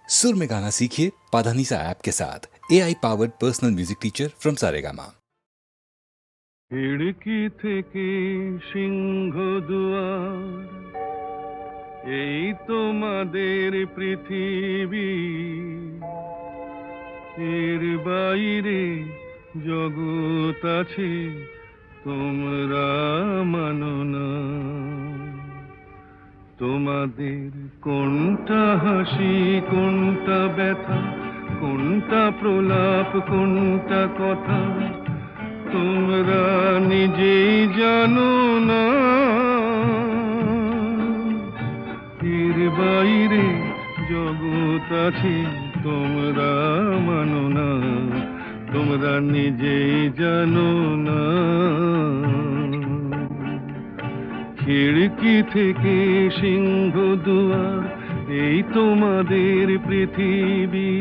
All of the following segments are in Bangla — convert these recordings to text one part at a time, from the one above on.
सुर में गाना सीखिए पाधानीसा ऐप के साथ AI powered personal music teacher from Saregama. खिड़की থেকে সিংহ দুয়ার, এই তোমাদের পৃথিবী, এর বাইরে জগৎ আছে তোমরা মানো না। তোমাদের কোনটা হাসি, কোনটা ব্যথা, কোনটা প্রলাপ, কোনটা কথা তোমরা নিজেই জানো না। এর বাইরে জগৎ আছে তোমরা মানো না, তোমরা নিজেই জানো না। খিড়কি থেকে সিংহ দুয়ার, এই তোমাদের পৃথিবী।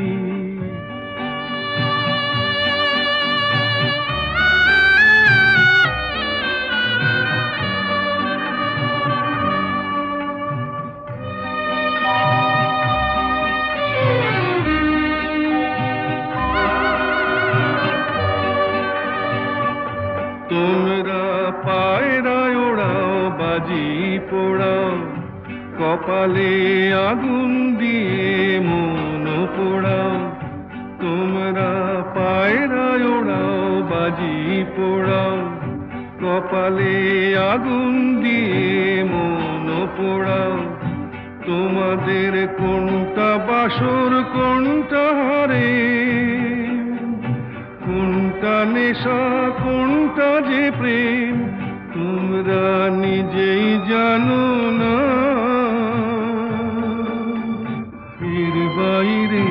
তোমরা পায়রায় ওড়াও, বাজি পোড়াও, কপালে আগুন দিয়ে মন পোড়াও। তোমরা পায়রায় ওড়াও, বাজি পোড়াও, কপালে আগুন দিয়ে মন পোড়াও। তোমাদের কোনটা বাসর, কোনটা হারে, কোনটা নেশা, কোনটা যে প্রেম তোমরা নিজেই জানো না। এর বাইরে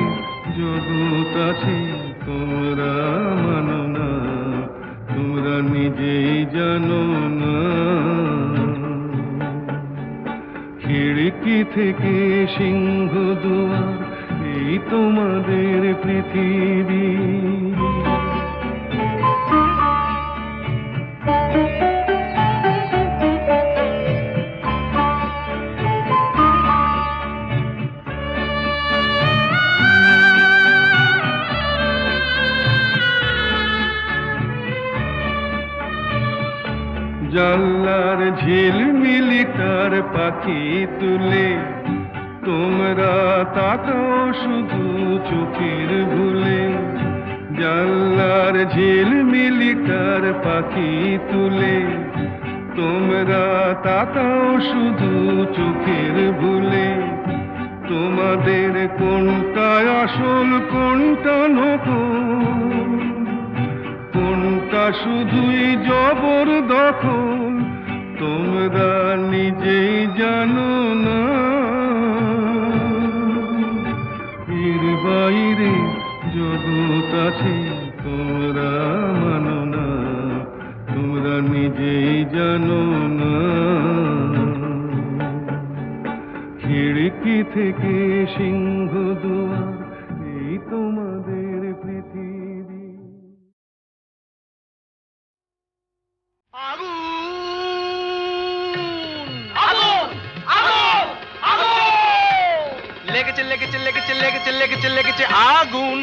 জগৎ আছে তোমরা মানো না, তোমরা নিজেই জানো না। খিড়কি থেকে সিংহ দুয়ার, এই তোমাদের পৃথিবী। জানলার ঝিলমিলিটার পাখি তুলে তোমরা তাকাও শুধু চোখের ভুলে। জানলার ঝিলমিলিটার পাখি তুলে তোমরা তাকাও শুধু চোখের ভুলে। তোমাদের কোনটা আসল, কোনটা নকল, কোনটা শুধুই জবরদখল তোমরা নিজেই জানো না। এর বাইরে জগৎ আছে তোমরা মানো না, তোমরা নিজেই জানো না। খিড়কি থেকে সিংহ দুয়ার, এই তোমাদের পৃথিবী। লেগেছে লেগেছে লেগেছে লেগেছে লেগেছে লেগেছে আগুন।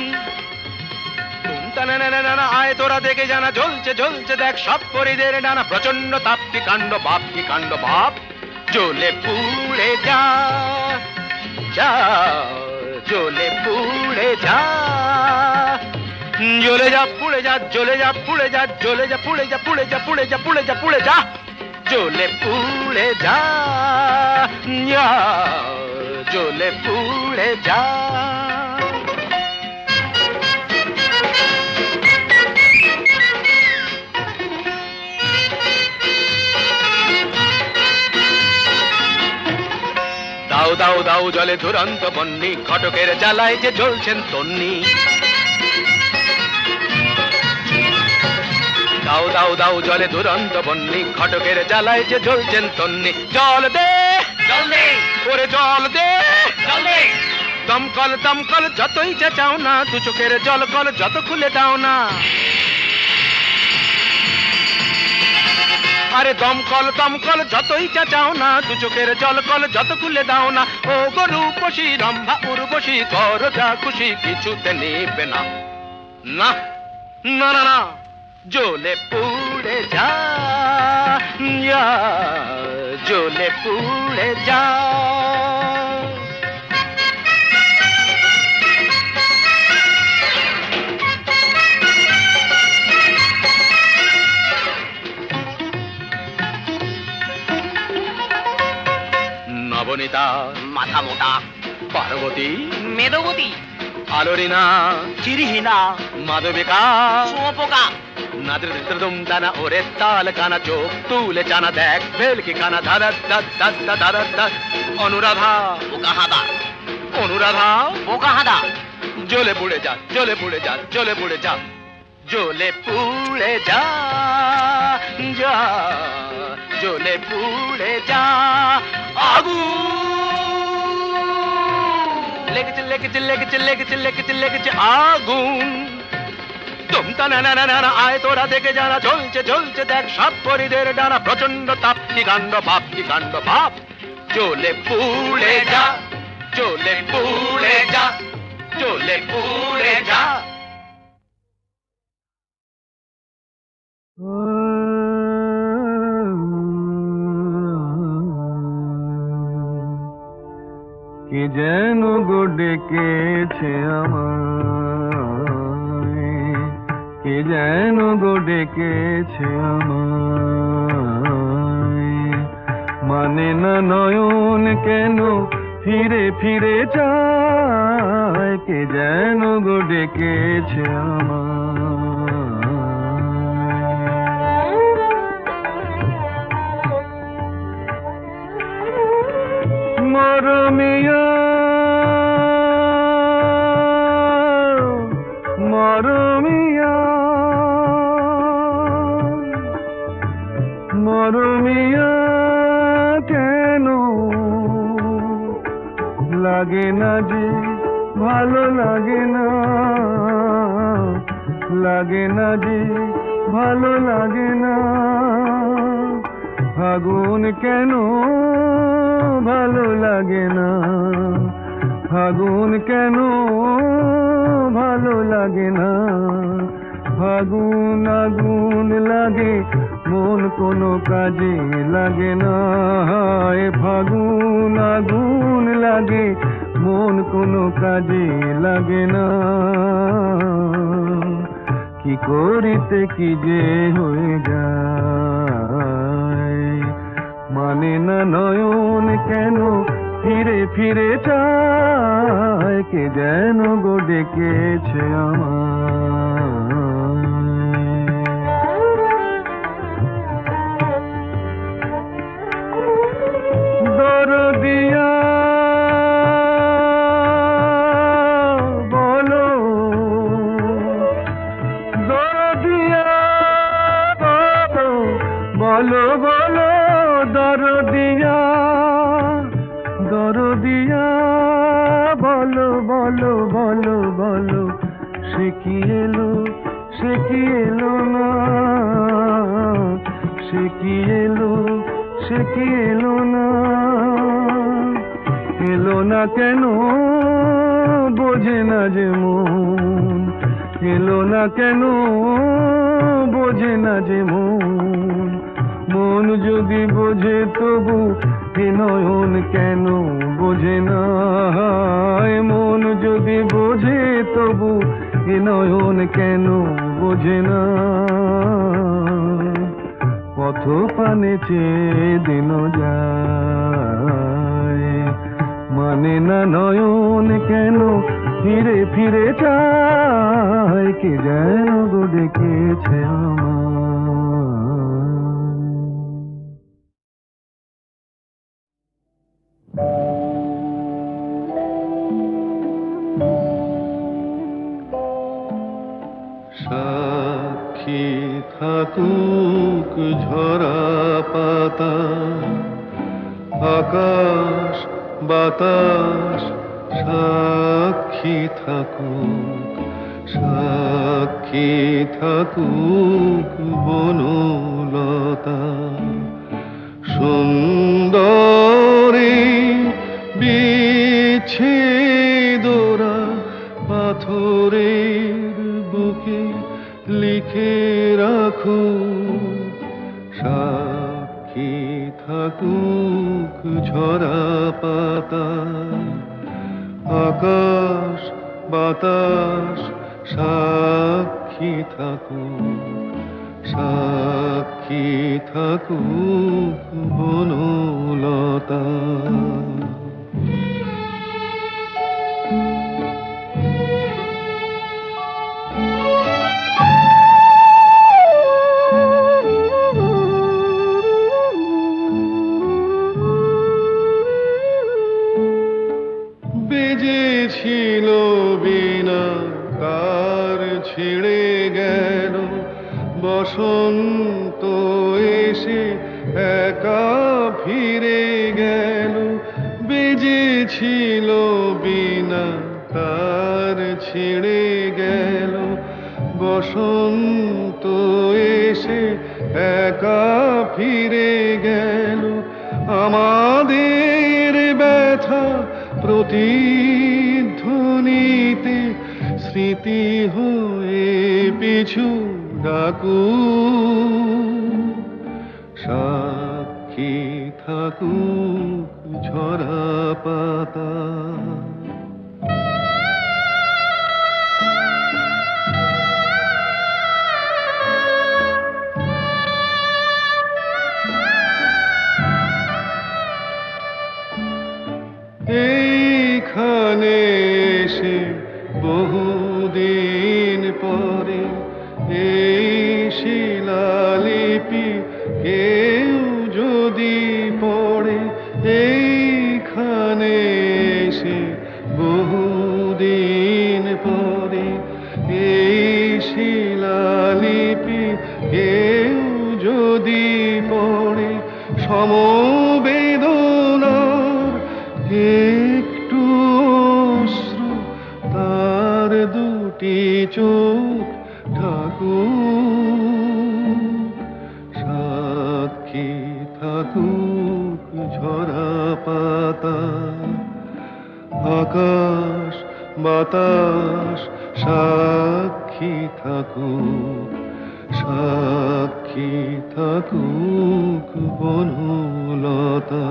আয় তোরা দেখে জানা, জ্বলছে জ্বলছে দেখ সব পরিদের ডানা। প্রচন্ড তাপ কি কাণ্ড, বাপ কি কাণ্ড, বাপ জ্বলে পুড়ে যা, যা জ্বলে পুড়ে যা। জ্বলে যা পুড়ে যা, জ্বলে যা পুড়ে যা, জ্বলে যা পুড়ে যা, পুড়ে যা পুড়ে যা, পুড়ে যা পুড়ে যা, জ্বলে পুড়ে যা, জ্বলে পুড়ে যা। দাও দাও দাও জলে দুরন্ত বন্যি, ঘটকের জ্বালায় যে জ্বলছেন তন্নি। দাও দাও দাও জলে দুরন্ত বন্যি, ঘটকের জ্বালায় যে জ্বলছেন তন্নি। জল দে, জল দে, ওরে জল দে, জল দে। দমকল দমকল যতই চেঁচাও না, দু চোখের জল কল যত খুলে দাও না। আরে দমকল দমকল যতই চাচাও না, দু চোখের জল কল যত খুলে দাও না, ও গরু পশি রম্ভা উর্বশী, করো যা খুশি কিছুতে নেবে না। না না না না, জ্বলে পুড়ে যা, ইয়া, জ্বলে পুড়ে যা। নবনীতা মাথা মোটা, পার্বতী মেদবতী, আলোরিনা চিরিহীনা, মাধবিকা শুঁয়োপোকা, নাদৃদম দানা ওরে তাল কানা, চোখ তুলে জানা দেখ ভেলকি কানা, ধারা ধারা ধারা। অনুরাধা বোকা হাদা, অনুরাধা বোকা হাদা, জ্বলে পুড়ে যা, জ্বলে পুড়ে যা, জ্বলে পুড়ে যা, জ্বলে পুড়ে যা, যা জ্বলে পুড়ে যা। আগুন লেগেছে লেগেছে লেগেছে লেগেছে লেগেছে লেগেছে আগুন। তুমতা না না না না, আয় তোরা দেখে জানা, জ্বলছে জ্বলছে দেখ সব পরিদের ডানা, প্রচন্ড তাপ কি কাণ্ড বাপ, কি কাণ্ড বাপ, জ্বলে পুড়ে যা, জ্বলে পুড়ে যা, জ্বলে পুড়ে যা। কে যেন গো ডেকেছে আমায়, কে যেন গো ডেকেছে আমায়, মানে না নয়ন কেন ফিরে ফিরে চায়, কে যেন গো ডেকেছে আমায়। মরমিয়া মরমিয়া মরমিয়া, কেন লাগে না যে ভালো লাগে না, লাগে না যে ভালো লাগে না, ফাগুন কেন ভালো লাগে না, ফাগুন কেন ভালো লাগে না, ফাগুন আগুন লাগে মন কোনো কাজে লাগে না, এ ফাগুন আগুন লাগে মন কোনো কাজে লাগে না, কি করিতে কি যে হয়ে যায়, মানে না নয়ন কেন ফিরে ফিরে চায়, কে যেন গো ডেকেছে আমায়। দরদিয়া বলো, দরদিয়া বলো বলো, দরদিয়া দরদিয়া বলো বলো বলো বলো, সে কি এলো সে কি এলো না, সে কি এলো সে কি এলো না, এলো না কেন বোঝে না যে মন, এলো না কেন বোঝে না যে মন, মন যদি বোঝে তবু এ নয়ন কেন বোঝে না, মন যদি বোঝে তবু এ নয়ন কেন বোঝে না, পথ পানে চেয়ে দিন যায়, মানে না নয়ন কেন ফিরে ফিরে চায়, কে যেন গো ডেকেছে আমায়। সাক্ষী থাকুক ঝরা পাতা, আকাশ বাতাস সাক্ষী থাকুক, সাক্ষী থাকুক বনলতা সুন্দরী বিচ্ছেদরা পাথরের বুকে লিখে রাখো সাক্ষী থাকুক ঝরা পাতা আকাশ বাতাস সাক্ষী থাকুক সাক্ষী থাকুক বনলতা বেজেছিল বিনা তার ছিঁড়ে গেল বসন্ত এসে একা ফিরে গেল বেজেছিল বিনা তার ছিঁড়ে গেল বসন্ত এসে একা ফিরে গেল আমাদের ব্যথা প্রতিধ্বনিতে স্মৃতি হয়ে পিছু ডাকু সাক্ষী থাকুক ঝরা পাতা এইখানে এসে বহুদিন পরে এই শিলালিপি কেউ যদি পড়ে এইখানে এসে বহুদিন পরে এই শিলালিপি কেউ যদি পড়ে সমবেদনার একটু অশ্রু তার দুটি চোখ ঠাকুর সাক্ষী থাকুক ঝরা পাতা আকাশ বাতাস সাক্ষী থাকুক সাক্ষী থাকুক বনলতা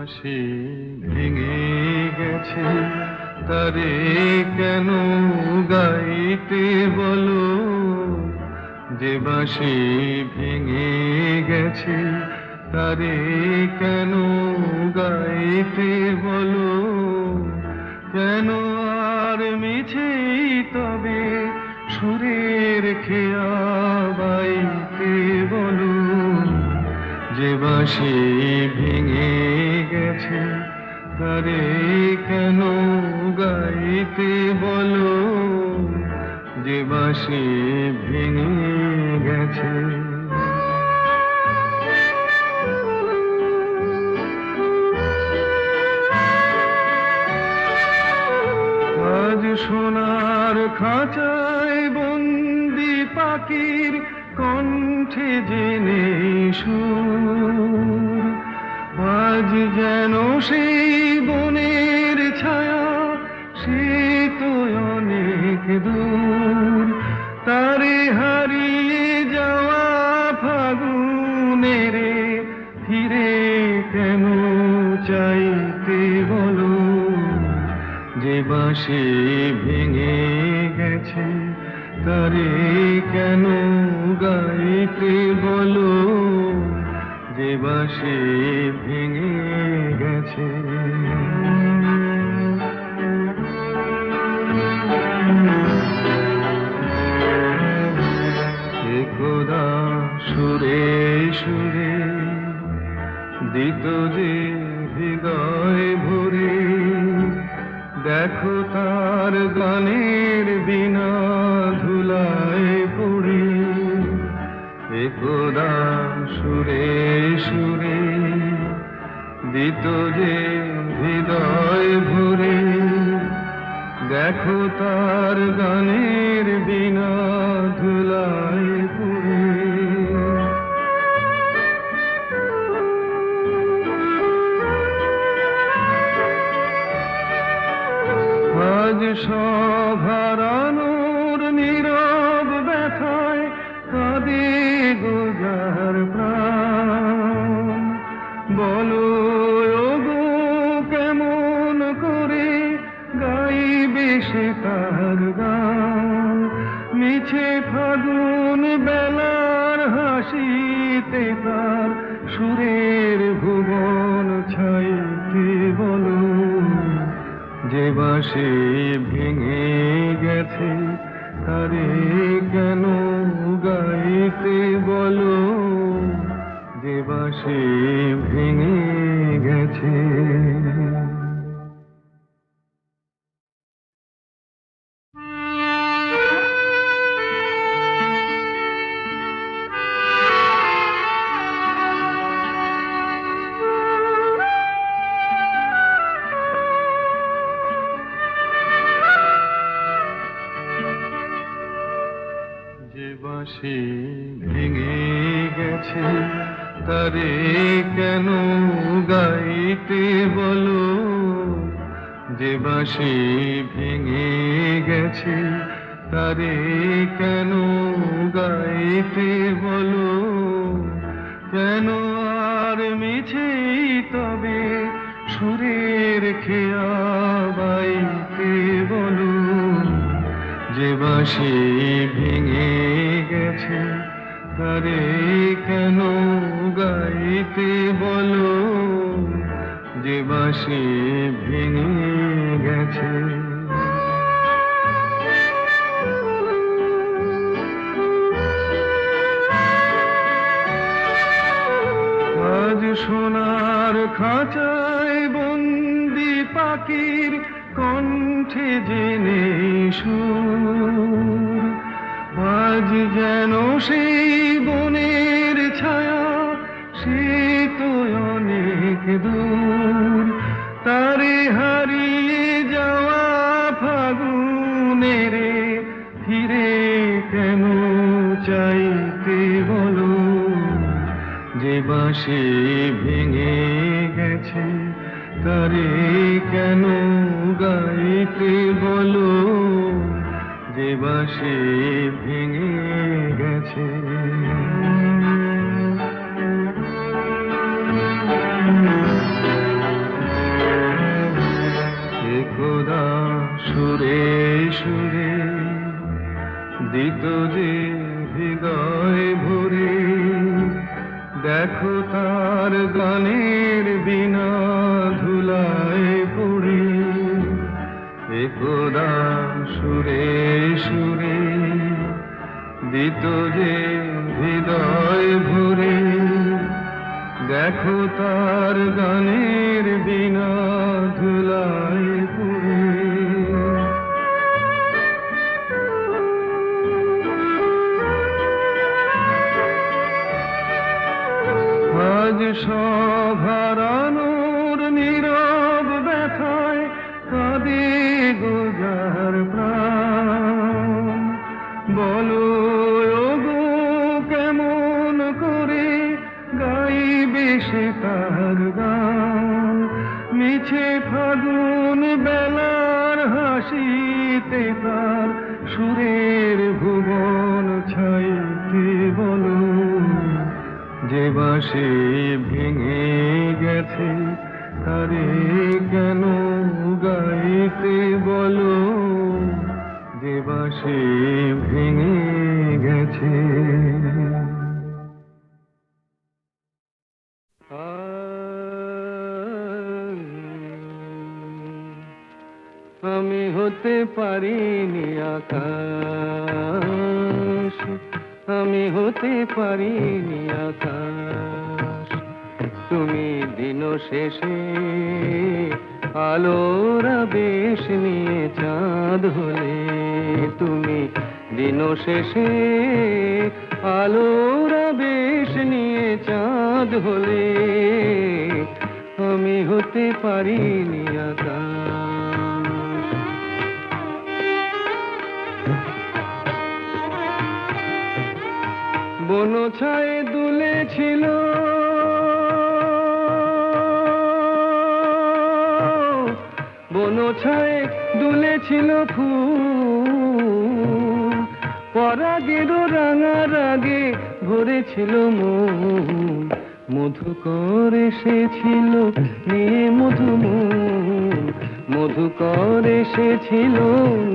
বাঁশি ভেঙে গেছে তারে কেন গাইতে বলো যে বাঁশি ভেঙে গেছে তারে কেন গাইতে বলো কেন আর মিছে তবে সুরের খেয়া বাইতে বলো যে বাঁশি ভেঙে গেছে তারে কেন গাইতে বলো যে বাঁশি ভেঙে গেছে আজ সোনার খাঁচায় বন্দি পাখির কণ্ঠে জেনে সুর আজ যেন সেই বনের ছায়া সে তো অনেক দূর তারে হারিয়ে যাওয়া ফাগুনের ফিরে কেন চাইতে বলো যে বাঁশি ভেঙে গেছে তারে কেন গাইতে বলো যে বাঁশি ভেঙে গেছে একদা সুরে সুরে দিত যে হৃদয় ভরে, দেখো তার গানের বিনা ধুলায় পড়ে, একদা সুরে সুরে দিত যে হৃদয় ভরে, দেখো তার গানের বিনা ধুলায় পড়ে। আজ সভারানোর নীরব ব্যথায় কাঁদে গো যার প্রাণ, বলো ওগো কেমন করে গাইবে সে তার গান। মিছে ফাগুন বেলার হাসিতে তার সুরের ভুবন ছাইতে বলো, যে বাঁশি ভেঙে গেছে তারে কেন গাইতে বলো, যে বাঁশি ভেঙে গেছে। বাঁশি ভেঙে গেছে তারে কেন গাইতে বলো, যে বাঁশি ভেঙে গেছে তারে কেন গাইতে বলো, কেন আর মিছেই তবে সুরের খেয়া বাইতে বলো, যে বাঁশি ভেঙে গেছে তারে কেন গাইতে বলো, যে বাঁশি ভেঙে গেছে। আজ সোনার খাঁচায় বন্দি পাখির কণ্ঠে জেনে সুর, আজ যেন সেই বনের ছায়া সে তো অনেক দূর, তারে হারিয়ে যাওয়া ফাগুনের ফিরে কেন চাইতে বলো, যে বাঁশি ভেঙে গেছে তারে কেন গাইতে বলো, যে বাঁশি ভেঙে গেছে। একদা সুরে সুরে দিত যে হৃদয় ভরে, দেখো তার গানের বিনা ধুলায় পড়ে, একদা সুরে সুরে দিত যে হৃদয় ভরে, দেখো তার গানের বিনা ধুলায় পড়ে। আজ সভারানোর নীরব ব্যথায় কাঁদে গো যার প্রাণ, বলো ওগো কেমন করে গাইবে সে তার গান। মিছে ফাগুন বেলার হাসিতে তার সুরের ভুবন ছাইতে বলো, যে বাঁশি ভেঙে গেছে তারে কেন গাইতে বলো, যে বাঁশি ভেঙে গেছে। আমি হতে পারিনি আকাশ, আমি হতে পারিনি আকাশ, তুমি দিন শেষে আলোর আবেশ নিয়ে চাঁদ হলে, তুমি দিন শেষে আলোর আবেশ নিয়ে চাঁদ হলে, আমি হতে পারিনি আকাশ। বন ছায়ে দুলেছিল বন ছায়ে দুলেছিল ফুল, পরাগের রাঙা রাগে ভরেছিল মন, মধুকর এসেছিল নিয়ে মধুমন, মধুকর এসেছিল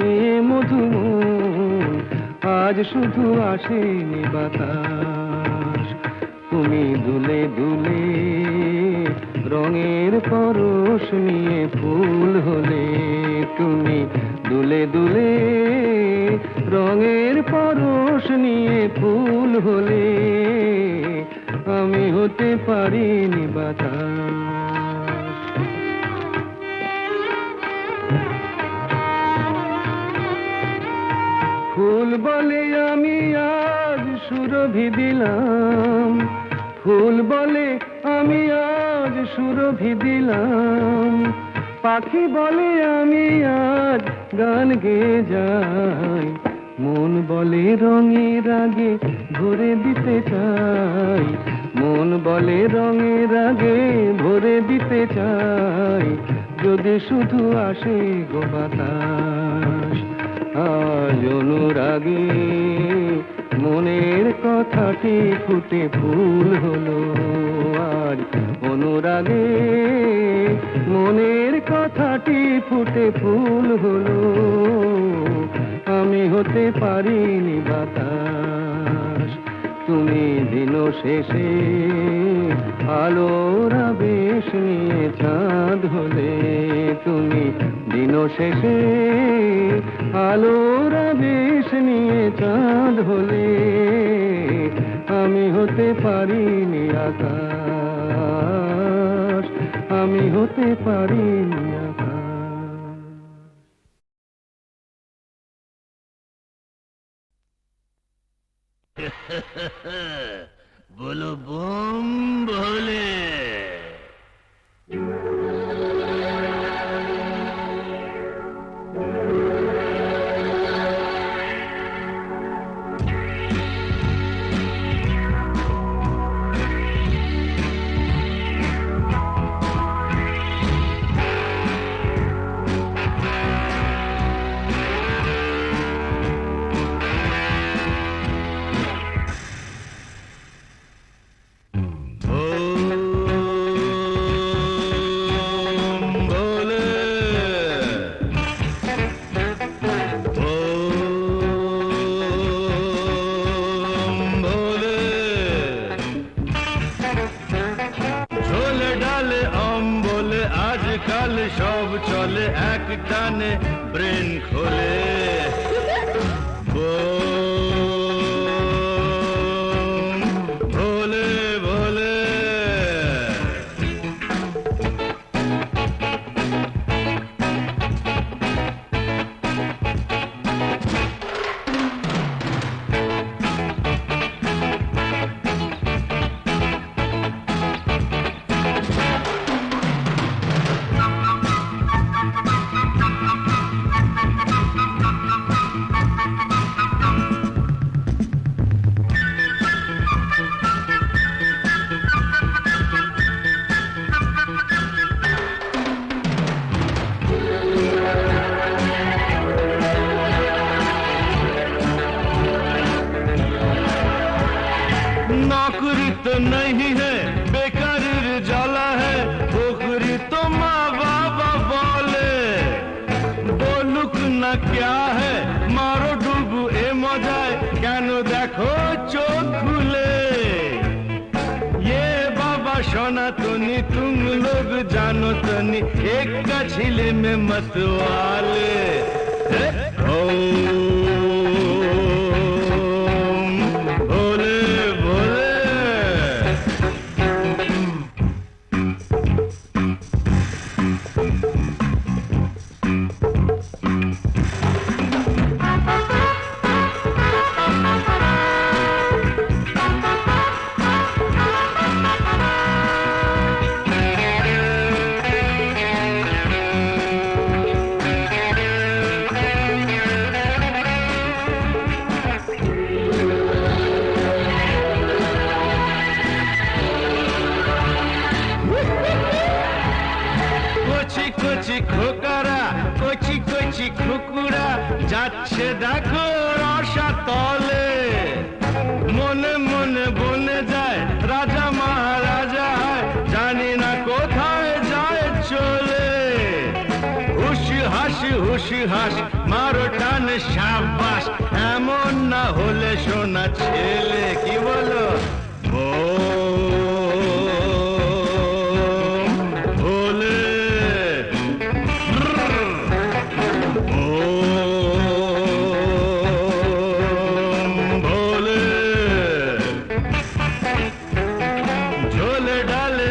নিয়ে মধুমন, আজ শুধু আসেনি বাতাস। তুমি দুলে দুলে রঙের পরশ নিয়ে ফুল হলে, তুমি দুলে দুলে রঙের পরশ নিয়ে ফুল হলে, আমি হতে পারিনি বাতাস। ফুল বলে আমি আজ সুরভি দিলাম, ফুল বলে আমি আজ সুরভি দিলাম, পাখি বলে আমি আজ গান গেয়ে যাই, মন বলে রঙের আগে ভরে দিতে চাই, মন বলে রঙের আগে ভরে দিতে চাই, যদি শুধু আসে গো বাতাস। আজ অনুরাগে মনের কথাটি ফুটে ফুল হলো, আজ অনুরাগে মনের কথাটি ফুটে ফুল হলো, আমি হতে পারিনি বাতাস। তুমি দিন শেষে আলোর আবেশ নিয়ে চাঁদ হলে, তুমি দিন শেষে আলোর আবেশ নিয়ে চাঁদ হলে, আমি হতে পারিনি আকাশ, আমি হতে পারিনি আকাশ। बोलो बम भोले। আজকাল সব চলে এক টানে ব্রেন খোলে ভোলে ভোলে नौकरी तो नहीं है बेकारीर जाला है पोखरी तो माँ बाबा बोले बोलुक ना क्या है मारो डुबु ए मजाए क्यों देखो चोख खुले ये बाबा सनातनी तुम लोग जानो तनी एक का छिले में मतवाले যাচ্ছে দেখো রসা তলে মনে মনে বনে যায় রাজা মহারাজা হয় জানি না কোথায় যায় চলে হুশি হাস মারো টান সাবাস এমন না হলে সোনা ছেলে কি বলো ভোলে ভোলে ঝোলে ডালে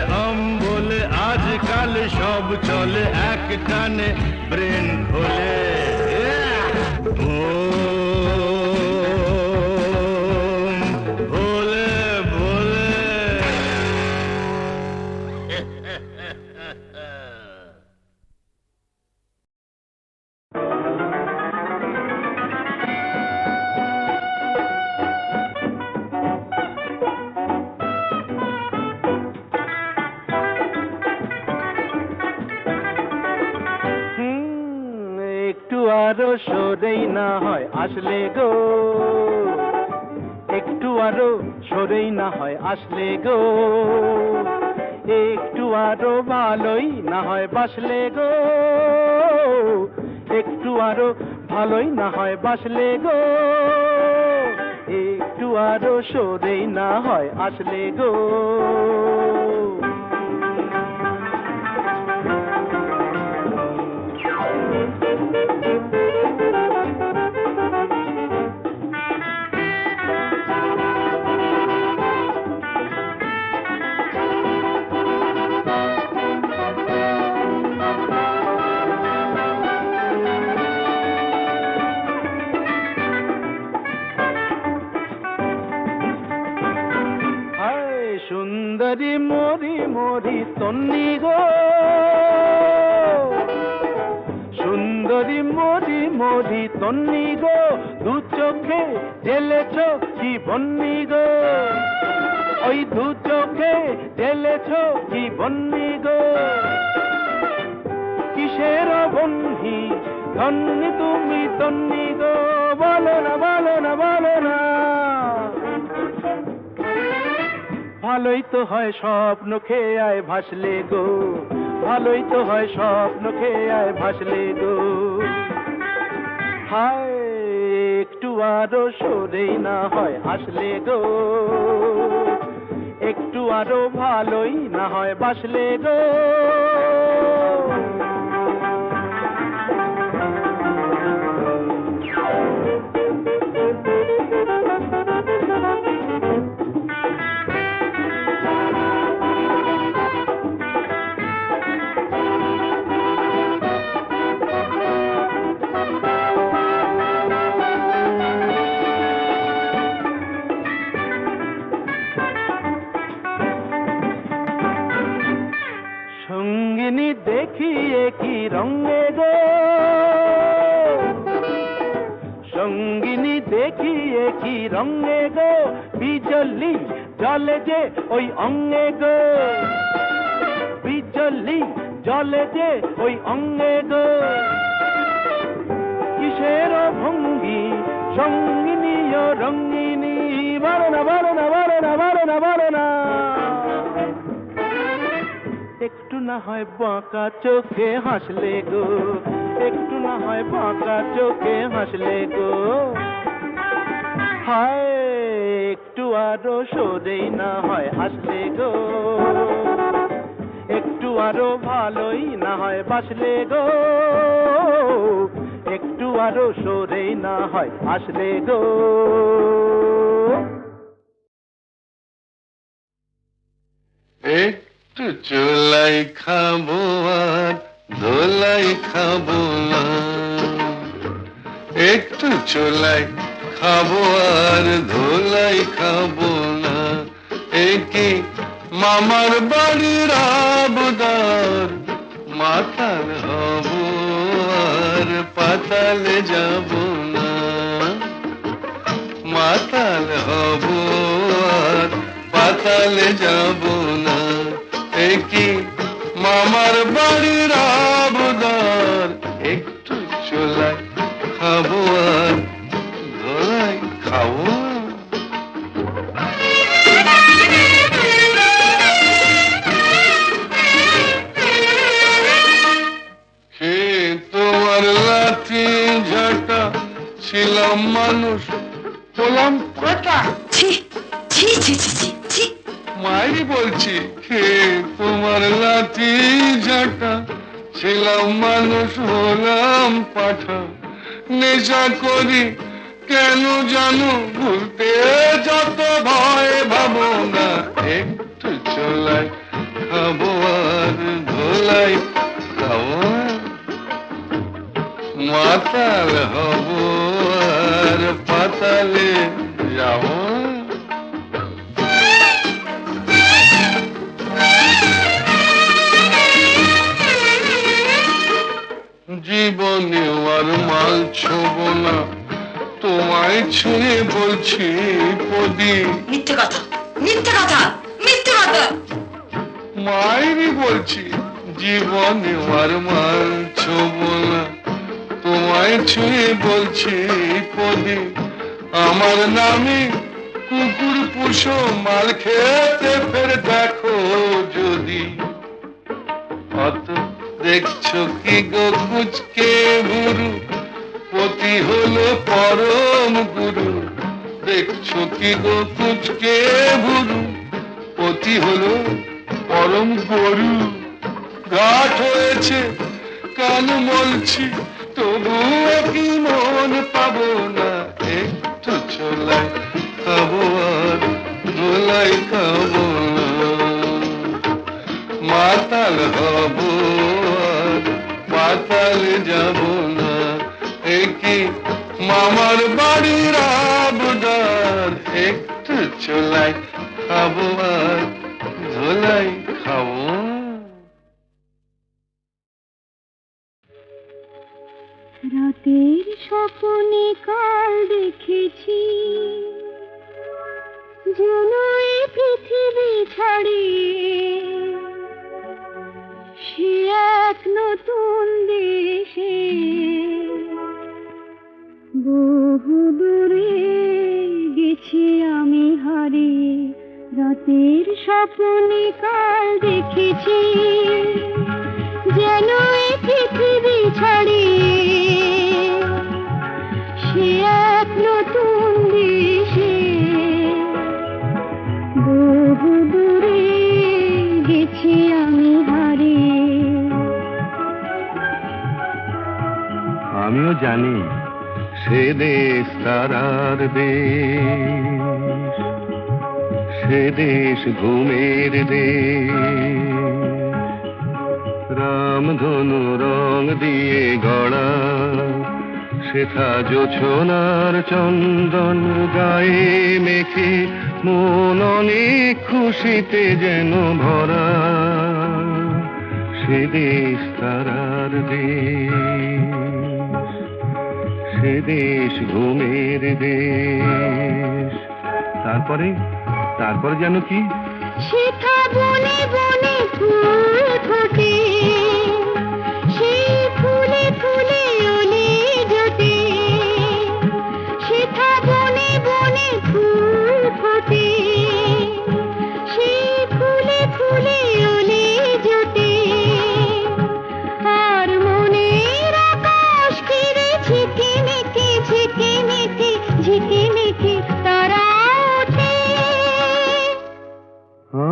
বলে আজকাল সব চলে এক টানে ব্রেন খোলে ভোলে ভোলে একটু আরো সরেই না হয় আসলে গো একটু আরো সরেই না হয় আসলে গো একটু আরো ভালোই না হয় বাসলে গো একটু আরো ভালোই না হয় বাসলে গো একটু আরো সরেই না হয় আসলে গো সুন্দরী মরি মরি তন্নি গো সুন্দরী মরি মরি তন্নি গো দু চোখে ঢেলেছ কি বন্নি গো ওই দু চোখে ঢেলেছ কি বন্নি গো কিসের বন্ধি ধন্যি তুমি তন্নি গো বলো না বলো না বলো না ভালোই তো হয় স্বপ্ন খেয়ে আয় ভাসলে গো ভালোই তো হয় স্বপ্ন খেয়ে আয় ভাসলে গো হায় একটু আরো সরেই না হয় আসলে গো একটু আরো ভালোই না হয় বাসলে গো সঙ্গিনী দেখিয়ে কি রঙে গো সঙ্গিনী দেখিয়ে কি রঙে গো বিজলি জলে যে ওই অঙ্গে গো বিজলি জলে যে ওই অঙ্গে গো কিসের ভঙ্গি সঙ্গিনী ও রঙ্গিনী বলো না বলো না বলো না বলো না বলো না একটু না হয় বাঁকা চোখে হাসলে গো একটু না হয় বাঁকা চোখে হাসলে গো হায় একটু আরো সরেই না হয় আসলে গো একটু আরো ভালোই না হয় বাসলে গো একটু আরো সরেই না হয় আসলে গো একটু চোলাই খাবো আর দোলাই খাবো না একটু চোলাই খাবো আর ধোলাই খাবো না একে মামার বাড়ির আবদার মাতাল হব আর পাতালে যাব না মাতাল হব আর পাতালে যাব না একে মামার বাড়ির আবদার একটু চোলাই খাবো ছিলাম মানুষ হলাম কথা ছি ছি ছি ছি ছি ছি মায়েরই বলছি হে তোমার লাঠি ঝাঁটা ছিলাম মানুষ হলাম পাঠা নেশা করি কেন জানো ভুলতে যত ভয় ভাবো না একটু চলাই খাবো আর ধোলাই খাবো মাতাল হব আর পাতালে যাবো জীবনে আর মাল ছোব না তোমায় ছুঁয়ে বলছি পদি মিথ্যে কথা মিথ্যে কথা মিথ্যে কথা মায়েরই বলছি জীবনে আর মাল ছোব না তোমায় ছুঁয়ে বলছি পদি আমার নামে কুকুর পুষো মাল খেতে ফের দেখো যদি অত দেখছো কি গো কুচকে গুরু পতি হলো পরম গুরু দেখছো কি গো কুচকে গুরু পতি হলো পরম গুরু ঘাট হয়েছে কান মলছি তবুও কি মন পাবো না একটু চলাই খাবো আর গোলাই খাবো না মাতাল হব আর পাতাল যাব না একই মামার বাড়ির আবদার একটু চলাই খাবো আর ধোলাই খাবো রাতের স্বপ্নে কাল দেখেছি যেন এই পৃথিবী ছাড়িয়ে সে এক নতুন দেশে বহু দূরে গেছি আমি হারিয়ে রাতের স্বপ্নে কাল দেখেছি যেন এই পৃথিবী ছাড়িয়ে সে এক নতুন দেশে বহু দূরে গেছি আমি হারিয়ে আমিও জানি সে দেশ তারার দেশ সে দেশ ঘুমের দেশ রামধনু রং দিয়ে গড়া সেথা জোছনার চন্দন গায়ে মেখে মন অনেক খুশিতে যেন ভরা সে দেশ তারার দেশ সে দেশ ঘুমের দেশ তারপরে যেন কি সেথা বনে বনে ফুল ফোটে সেই ফুলে ফুলে ওলে জোটে সেথা বনে বনে ফুল ফোটে সেই ফুলে ফুলে ওলে জোটে আর মনের আকাশ ঘিরে ঝিকিমিকি ঝিকিমিকি ঝিকিমিকি তারা ওঠে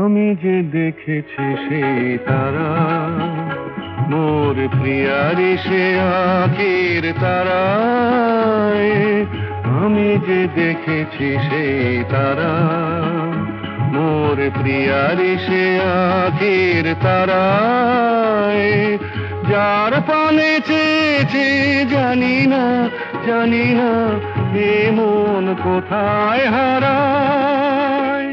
আমি যে দেখেছি সেই তারা মোর প্রিয়ারি সে আখের তারায় আমি যে দেখেছি সেই তারা মোর প্রিয়ারি সে আখের তারায় যার পানে চেয়েছে জানি না এ মন কোথায় হারায়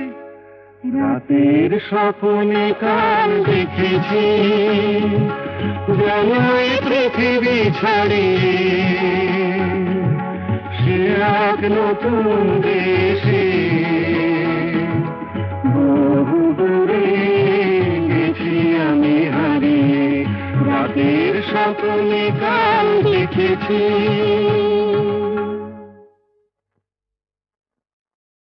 রাতের স্বপ্নে কাল দেখেছি যেন এই পৃথিবী ছাড়িয়ে সে এক নতুন দেশে বহু দূরে গেছি আমি হারিয়ে রাতের স্বপ্নে কাল দেখেছি